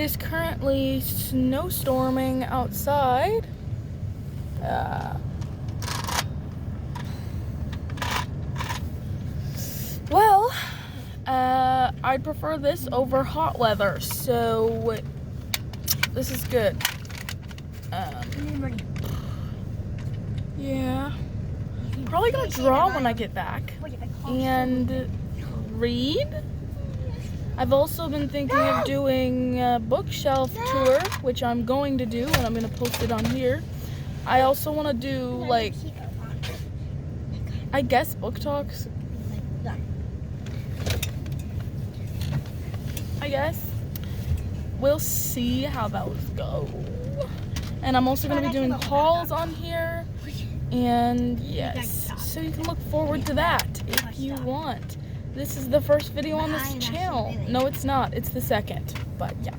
is currently snowstorming outside. Well, I'd prefer this over hot weather, so this is good. Yeah. Probably gonna draw when I get back and read. I've also been thinking of doing a bookshelf tour, which I'm going to do, and I'm gonna post it on here. I also want to do, like, I guess book talks. I guess. We'll see how those go. And I'm also going to be doing hauls on here. And yes, so you can look forward to that if you want. This is the first video on this channel. No, it's not. It's the second. But yeah.